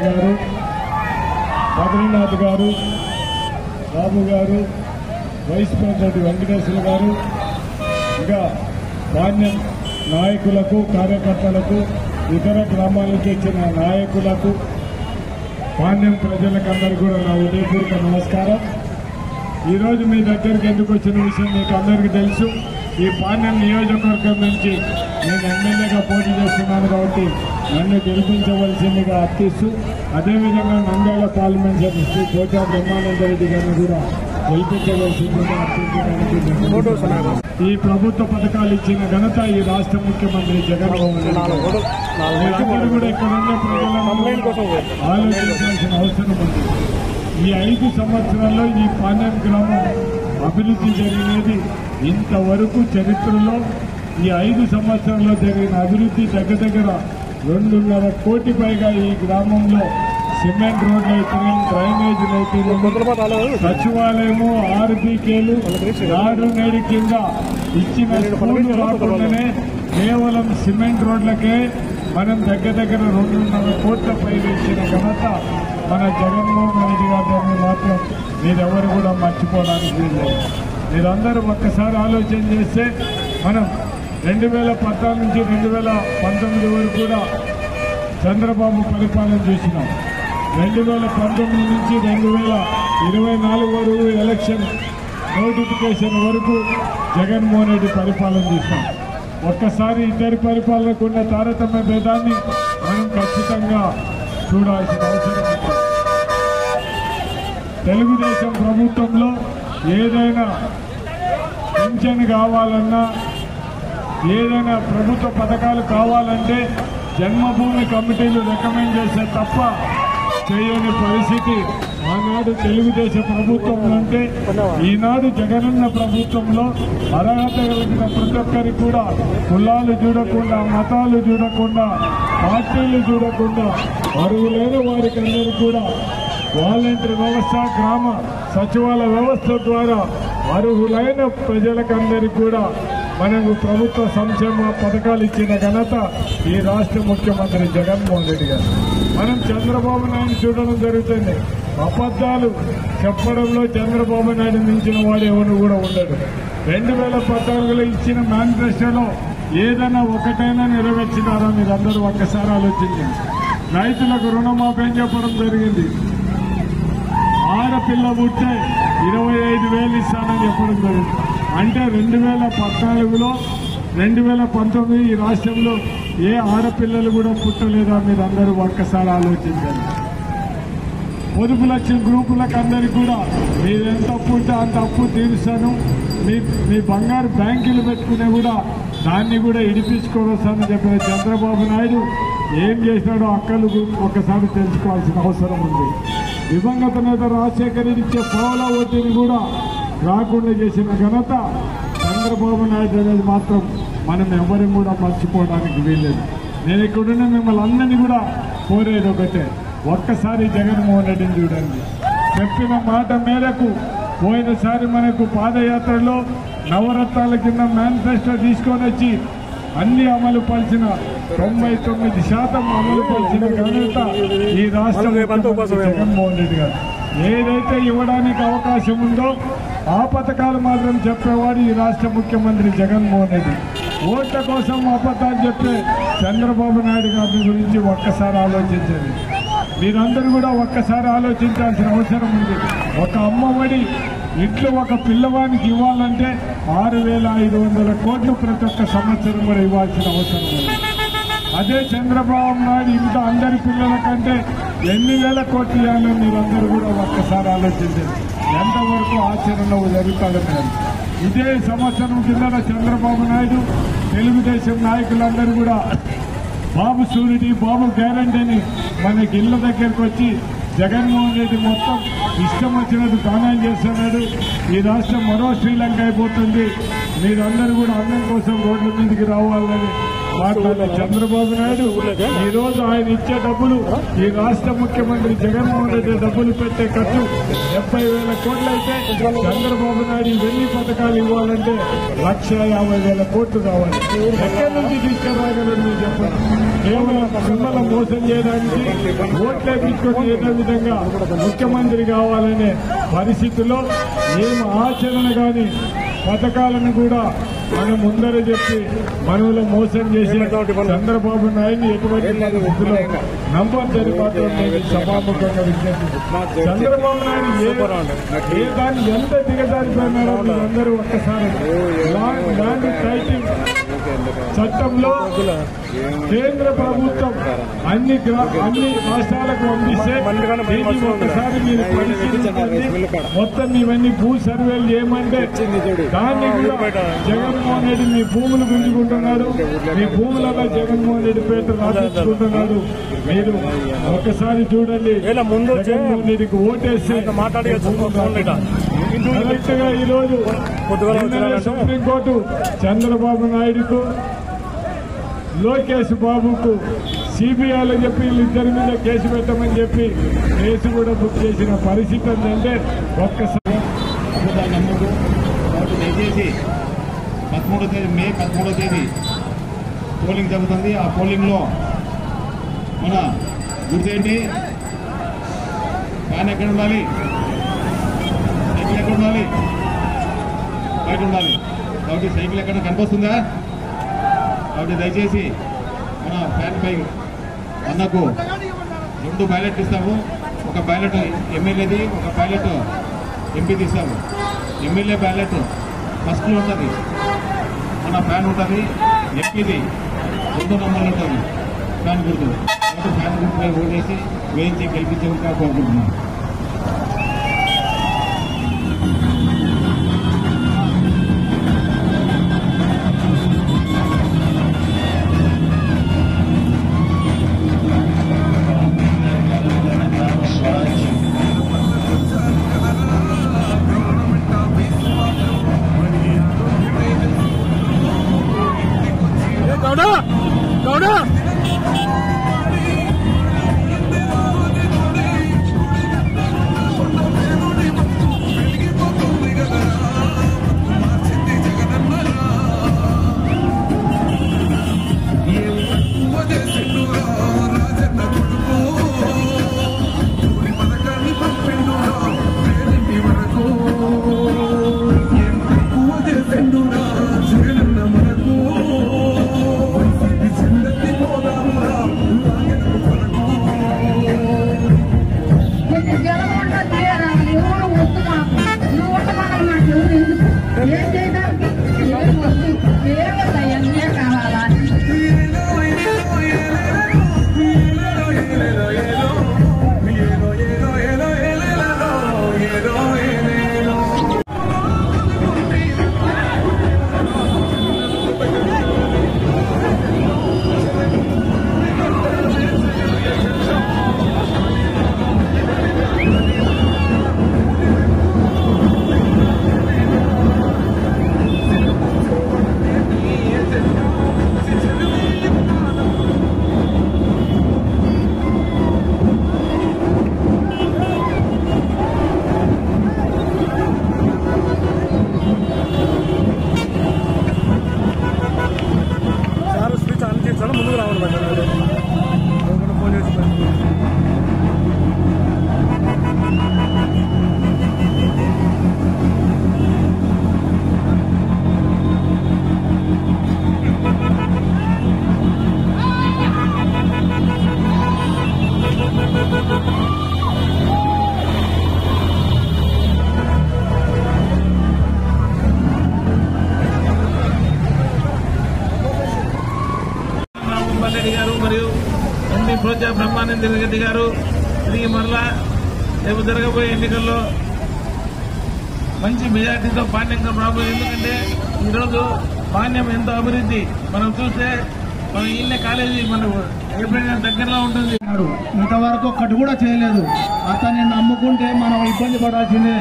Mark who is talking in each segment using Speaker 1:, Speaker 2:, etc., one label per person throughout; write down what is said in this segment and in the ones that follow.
Speaker 1: గారు, బద్రీనాథ్ గారు, బాబు గారు, వైస్ ప్రెసిడెంట్ వెంకటేశ్వర గారు, ఇంకా పాణ్యం నాయకులకు, కార్యకర్తలకు, ఇతర గ్రామాల నుంచి వచ్చిన నాయకులకు, పాణ్యం ప్రజలకందరికీ కూడా నా ఉదయపూర్వక నమస్కారం. ఈరోజు మీ దగ్గరికి ఎందుకు వచ్చిన విషయం మీకు అందరికీ తెలుసు. ఈ పాణ్యం నియోజకవర్గం నుంచి నేను ఎమ్మెల్యేగా పోటీ చేస్తున్నాను కాబట్టి నన్ను గెలిపించవలసిందిగా అర్థిస్తూ, అదేవిధంగా నంద్యాల పార్లమెంట్ సభ్యులు శ్రీ కోటా బ్రహ్మానందరెడ్డి గారిని కూడా గెలిపించవలసిందిగా అర్థించడానికి ఈ ప్రభుత్వ పథకాలు ఇచ్చిన ఘనత ఈ రాష్ట్ర ముఖ్యమంత్రి జగన్మోహన్ రెడ్డి కూడా ఇక్కడ ఉన్న ప్రజలను ఆలోచించాల్సిన అవసరం ఉంది. ఈ 5 సంవత్సరాల్లో ఈ పాణ్యం గ్రామం అభివృద్ధి జరిగినది ఇంతవరకు చరిత్రలో ఈ 5 సంవత్సరాల్లో జరిగిన అభివృద్ధి దగ్గర 2.5 కోటి పైగా ఈ గ్రామంలో సిమెంట్ రోడ్లు అయితేనే, డ్రైనేజీలు అయితేనే, సచివాలయము, ఆర్బీకేలు, నాడు నేడు కింద ఇచ్చిన స్కూలు రాకుండానే కేవలం సిమెంట్ రోడ్లకే మనం దగ్గర 2.5 కోట్ల పైగా ఇచ్చిన ఘనత మన జగన్మోహన్ రెడ్డి గారిని మాత్రం మీరెవరు కూడా మర్చిపోవడానికి వీల్లేదు. మీరందరూ ఒక్కసారి ఆలోచన చేస్తే మనం 2014 నుంచి 2019 వరకు కూడా చంద్రబాబు పరిపాలన చూసినాం. 2019 నుంచి 2024 వరకు ఎలక్షన్ నోటిఫికేషన్ వరకు జగన్మోహన్ రెడ్డి పరిపాలన చూసినాం. ఒక్కసారి ఇద్దరి పరిపాలనకు ఉన్న తారతమ్య భేదాన్ని మనం ఖచ్చితంగా చూడాల్సిన అవసరం ఉంది. తెలుగుదేశం ప్రభుత్వంలో ఏదైనా పింఛన్ కావాలన్నా, ఏదైనా ప్రభుత్వ పథకాలు కావాలంటే జన్మభూమి కమిటీలు రికమెండ్ చేసే తప్ప చేయని పరిస్థితి ఆనాడు తెలుగుదేశం ప్రభుత్వంలో ఉంటే, ఈనాడు జగనన్న ప్రభుత్వంలో అర్హత కలిగిన ప్రతి ఒక్కరికి కూడా కులాలు చూడకుండా, మతాలు చూడకుండా, పార్టీలు చూడకుండా అర్హులైన వారికి అందరూ కూడా వాలంటీర్ వ్యవస్థ, గ్రామ సచివాలయ వ్యవస్థ ద్వారా అర్హులైన ప్రజలకందరికీ కూడా మనకు ప్రభుత్వ సంక్షేమ పథకాలు ఇచ్చిన ఘనత ఈ రాష్ట్ర ముఖ్యమంత్రి జగన్మోహన్ రెడ్డి గారు. మనం చంద్రబాబు నాయుడు చూడడం జరుగుతుంది. అబద్దాలు చెప్పడంలో చంద్రబాబు నాయుడు మించిన వాడు ఎవరు కూడా ఉండడు. 2014లో ఇచ్చిన మేనిఫెస్టోలో ఏదైనా ఒకటైనా నెరవేర్చినారా మీరందరూ ఒక్కసారి ఆలోచించండి. రైతులకు రుణమాఫీ చెప్పడం జరిగింది. ఆడపిల్ల పుట్టే 25,000 ఇస్తానని చెప్పడం జరిగింది. అంటే 2014లో 2019 ఈ రాష్ట్రంలో ఏ ఆడపిల్లలు కూడా పుట్టలేదా మీరందరూ ఒక్కసారి ఆలోచించండి. పొదుపు లక్ష్యం గ్రూపులకు అందరికీ కూడా మీరు ఎంత అప్పు ఉంటే అంత అప్పు తీరుస్తాను, మీ బంగారు బ్యాంకులు పెట్టుకునే కూడా దాన్ని కూడా ఇడిపించుకోవస్తానని చెప్పిన చంద్రబాబు నాయుడు ఏం చేసినాడో అక్కలు ఒక్కసారి తెలుసుకోవాల్సిన అవసరం ఉంది. దివంగత నేత రాజశేఖర్ రెడ్డి ఇచ్చే పావుల వడ్డీని కూడా రాకుండా చేసిన ఘనత చంద్రబాబు నాయుడు అనేది మాత్రం మనం ఎవరిని కూడా మర్చిపోవడానికి వీల్లేదు. నేను ఇక్కడున్న మిమ్మల్ని అందరినీ కూడా కోరేది ఒకటే, ఒక్కసారి జగన్మోహన్ రెడ్డిని చూడండి. చెప్పిన మాట మేరకు పోయినసారి మనకు పాదయాత్రలో నవరత్నాల కింద మేనిఫెస్టో తీసుకొని వచ్చి అన్ని అమలు పరిచిన 99% అమలు పరిచిన ఘనత ఈ రాష్ట్ర జగన్మోహన్ రెడ్డి గారు. ఏదైతే ఇవ్వడానికి అవకాశం ఉందో ఆ పథకాలు మాత్రం చెప్పేవాడు ఈ రాష్ట్ర ముఖ్యమంత్రి జగన్మోహన్ రెడ్డి. ఓట్ల కోసం అబద్ధాలు చెప్పే చంద్రబాబు నాయుడు గారి గురించి ఒక్కసారి ఆలోచించండి. మీరందరూ కూడా ఒక్కసారి ఆలోచించాల్సిన అవసరం ఉంది. ఒక అమ్మఒడి ఇంట్లో ఒక పిల్లవానికి ఇవ్వాలంటే 6,500 కోట్లు ప్రతి ఒక్క సంవత్సరం కూడా ఇవ్వాల్సిన అవసరం ఉంది. అదే చంద్రబాబు నాయుడు ఇంత అందరి పిల్లల కంటే ఎన్ని వేల కోట్లు ఇవ్వాలని మీరందరూ కూడా ఒక్కసారి ఆలోచించండి. ఎంతవరకు ఆచరణలో జరుగుతాడని. ఇదే సంవత్సరం కింద చంద్రబాబు నాయుడు తెలుగుదేశం నాయకులందరూ కూడా బాబు షూరిటీ, బాబు గ్యారంటీ అని మనకి ఇళ్ల దగ్గరకు వచ్చి జగన్మోహన్ రెడ్డి మొత్తం ఇష్టం వచ్చినట్టు దానం చేస్తున్నాడు. ఈ రాష్ట్రం మరో శ్రీలంక అయిపోతుంది. మీరందరూ కూడా అన్నం కోసం రోడ్ల మీదకి రావాలని మాట్లాడే చంద్రబాబు నాయుడు ఈ రోజు ఆయన ఇచ్చే డబ్బులు ఈ రాష్ట్ర ముఖ్యమంత్రి జగన్మోహన్ రెడ్డి డబ్బులు పెట్టే ఖర్చు 70,000 కోట్లు అయితే చంద్రబాబు నాయుడు ఇవన్నీ పథకాలు ఇవ్వాలంటే 150,000 కోట్లు కావాలి. ఎక్కడి నుంచి తీసుకురాగలరు మీరు చెప్పండి? కేవలం మిమ్మల్ని మోసం చేయడానికి ఓట్లేపించుకొని ఏదో విధంగా ముఖ్యమంత్రి కావాలనే పరిస్థితుల్లో ఏం ఆచరణ కానీ పథకాలను కూడా మనం ముందర చెప్పి మనలో మోసం చేసి చంద్రబాబు నాయుడిని ఎటువంటి పరిస్థితుల్లో నమ్మొద్దని మాత్రం నేను సభాముఖంగా విజ్ఞప్తి. చంద్రబాబు నాయుడు ఏ దాన్ని ఎంత దిగజారిపోయినారో మీరందరూ ఒక్కసారి ల్యాండ్ టైటిల్ చట్టంలో కేంద్ర ప్రభుత్వం అన్ని రాష్ట్రాలకు పంపిస్తే దీన్ని ఒక్కసారి మీరు పరిశీలించండి. మొత్తం ఇవన్నీ భూ సర్వేలు చేయమంటే దాన్ని కూడా జగన్మోహన్ రెడ్డి మీ భూములు గుంజుకుంటున్నారు. మీ భూములలో జగన్మోహన్ రెడ్డి పేట రాపించుకుంటున్నారు. మీరు ఒకసారి చూడండి. జగన్మోహన్ రెడ్డికి ఓటేస్తే కరెక్ట్ గా ఈరోజు సుప్రీంకోర్టు చంద్రబాబు నాయుడుకు లోకేష్ బాబుకు సిబిఐలో చెప్పి వీళ్ళిద్దరి మీద కేసు పెట్టమని చెప్పి కేసు కూడా బుక్ చేసిన పరిస్థితి ఏంటంటే ఒక్కసారి
Speaker 2: నమ్మదు. కాబట్టి దయచేసి మే 13వ తేదీ పోలింగ్ జరుగుతుంది. ఆ పోలింగ్ లో మన గుర్తేంటి, ఫ్యాన్ ఎక్కడ ఉండాలి, సైకిల్ ఎక్కడ ఉండాలి, బయట ఉండాలి. కాబట్టి సైకిల్ ఎక్కడ కనిపిస్తుందా? కాబట్టి దయచేసి మన ఫ్యాన్ పై అన్నకు 2 బ్యాలెట్ ఇస్తాము. ఒక బ్యాలెట్ ఎమ్మెల్యేది, ఒక బ్యాలెట్ ఎంపీది ఇస్తాము. ఎమ్మెల్యే బ్యాలెట్ ఫస్ట్లో ఉంటుంది, మన ఫ్యాన్ ఉంటుంది. ఎంపీది 2 నంబర్లు ఉంటుంది ఫ్యాన్ గుర్తు. కాబట్టి ఫ్యాన్ గుర్తుపై ఓటేసి వేయించి గెలిపించేందుకు కోరుకుంటున్నాం.
Speaker 3: బ్రహ్మానంద రెడ్డి గారు తిరిగి మరలా రేపు జరగబోయే ఎన్నికల్లో మంచి మెజార్టీతో పాండ్యంగా రాబోయే. ఎందుకంటే ఈరోజు పాండ్యం ఎంతో అభివృద్ధి మనం చూస్తే మన ఇళ్ళ కాలేజీ మనకు ఎప్పుడైనా దగ్గరలో ఉంటుంది.
Speaker 4: ఇంతవరకు ఒక్కటి కూడా చేయలేదు. అతన్ని నమ్ముకుంటే మనం ఇబ్బంది పడాల్సిందే.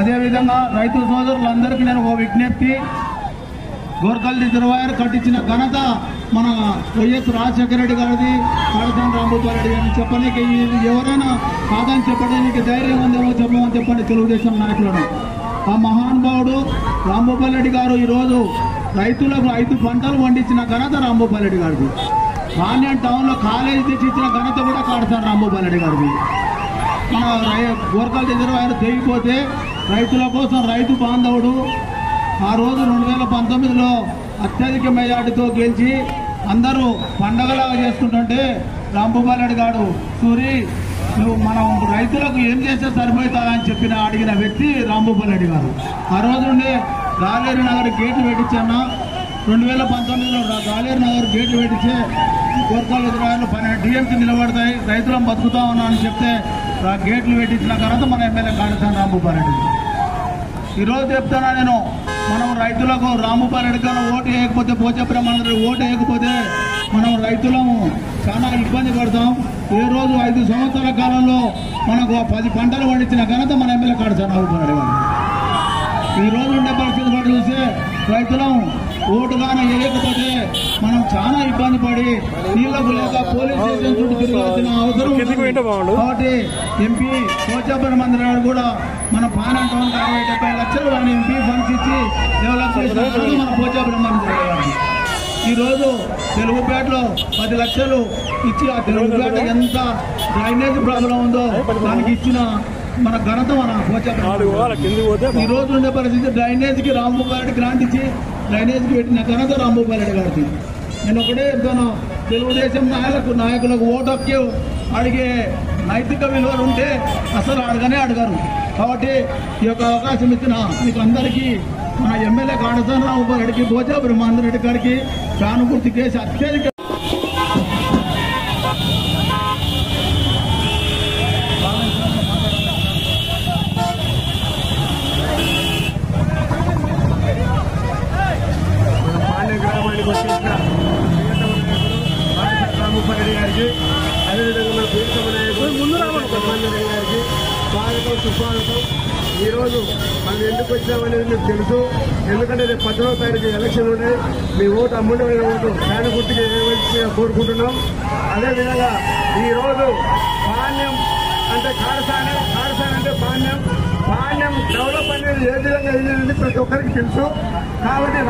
Speaker 4: అదేవిధంగా రైతు సోదరులందరికీ నేను ఓ విజ్ఞప్తి, గోర్కల్ రిజర్వాయర్ కట్టించిన ఘనత మన వైఎస్ రాజశేఖర రెడ్డి గారిది, కాళేశ్వరం రాంభూపాల్ రెడ్డి గారిని చెప్పనీకి ఎవరైనా కాదని చెప్పడానికి ధైర్యం ఉందేమో చెప్పమని చెప్పండి తెలుగుదేశం నాయకులను. ఆ మహానుభావుడు రాంభూపాల్ రెడ్డి గారు ఈరోజు రైతులకు 5 పంటలు పండించిన ఘనత రాంభూపాల్ రెడ్డి గారిది. పాణ్యం టౌన్లో కాలేజీ తెచ్చి ఇచ్చిన ఘనత కూడా కాళేశ్వరం రాంభూపాల్ రెడ్డి గారిది. మన గోర్కల్ రిజర్వాయర్ తెగిపోతే రైతుల కోసం రైతు బాంధవుడు ఆ రోజు 2019లో అత్యధిక మెజార్టీతో గెలిచి అందరూ పండగలాగా చేసుకుంటుంటే రాంభూపాల్ రెడ్డి గారు సూరి నువ్వు మనం రైతులకు ఏం చేస్తే సరిపోతుందని అడిగిన వ్యక్తి రాంభూపాల్ రెడ్డి గారు. ఆ రోజు నుండి గాలేరు నగర్ గేట్లు పెట్టించాను. 2019లో గాలేరు నగర్ గేట్లు పెట్టించే గోర్కల్ రిజర్వాయర్లు 12 టీఎంసీ నిలబడతాయి, రైతులను బతుకుతా ఉన్నా అని చెప్తే గేట్లు పెట్టించిన ఘనత మన ఎమ్మెల్యే కాళేశ్వరం రాంభూపాల్ రెడ్డి. ఈరోజు చెప్తున్నా నేను, మనం రైతులకు రాంభూపాల్ రెడ్డి గారు ఓటు వేయకపోతే, పోచబ్రహ్మణ్య ఓటు వేయకపోతే మనం రైతులము చాలా ఇబ్బంది పడతాం. ఏ రోజు 5 సంవత్సరాల కాలంలో మనకు 10 పంటలు పండించిన ఘనత మన ఎమ్మెల్యే కాళేశ్వరం రాంభూపాల్ రెడ్డి గారు. ఈ రోజు ఉండే పరిస్థితి బట్టి చూస్తే రైతులం ఓటుగానే వేయకపోతే మనం చాలా ఇబ్బంది పడి నీళ్లకు లేక పోలీస్ స్టేషన్ చుట్టూ తిరగాల్సిన అవసరం ఉంటుంది. కాబట్టి ఎంపీ పోచబ్రహ్మణ్య గారు కూడా మన పాణ్యం టౌన్కి 60-70 లక్షలు ఆయన ఎంపీ ఫండ్స్ ఇచ్చి డెవలప్ చేసిన మన పోచబ్రహ్మణ్య గారు. ఈరోజు తెలుగుపేటలో 10 లక్షలు ఇచ్చి ఆ తెలుగుపేట ఎంత డ్రైనేజ్ ప్రాబ్లం ఉందో దానికి ఇచ్చిన మన ఘనత మన పోచబ్రహ్మణ్య. ఈ రోజు ఉండే పరిస్థితి డ్రైనేజ్కి రాంభూపాల్ రెడ్డి గ్రాంట్ ఇచ్చి డ్రైనేజ్కి పెట్టిన ఘనత రాంభూపాల్ రెడ్డి గారికి. నేను ఒకటే చెప్తాను, తెలుగుదేశం నాయకులకు ఓటు హక్కు అడిగే నైతిక విలువలు ఉంటే అసలు అడగరు. కాబట్టి ఈ యొక్క అవకాశం ఇచ్చిన మీకు అందరికీ మన ఎమ్మెల్యే కాళేశ్వరం రాంభూపాల్ రెడ్డికి, పోచబ్రహ్మణ్య రెడ్డి గారికి ఫ్యాను గుర్తు కేసు అత్యధిక
Speaker 1: గ్రామానికి వచ్చేసిన రాంభూపాల్ రెడ్డి గారికి, అదేవిధంగా మన ప్రియతమ నాయకుడు గారికి స్వాగతం, సుస్వాగతం. ఈరోజు మనం ఎందుకు వచ్చామనేది మీకు తెలుసు. ఎందుకంటే రేపు 18వ తారీఖు ఎలక్షన్ ఉన్నాయి. మీ ఓటు అమూల్యమైన ఓటు ఫ్యాన్ గుర్తుకి వేయవలసిందిగా కోరుకుంటున్నాం. అదేవిధంగా ఈరోజు పాణ్యం అంటే కాళేశ్వరం అంటే పాణ్యం డెవలప్ అనేది ఏ విధంగా అయింది ప్రతి ఒక్కరికి తెలుసు. కాబట్టి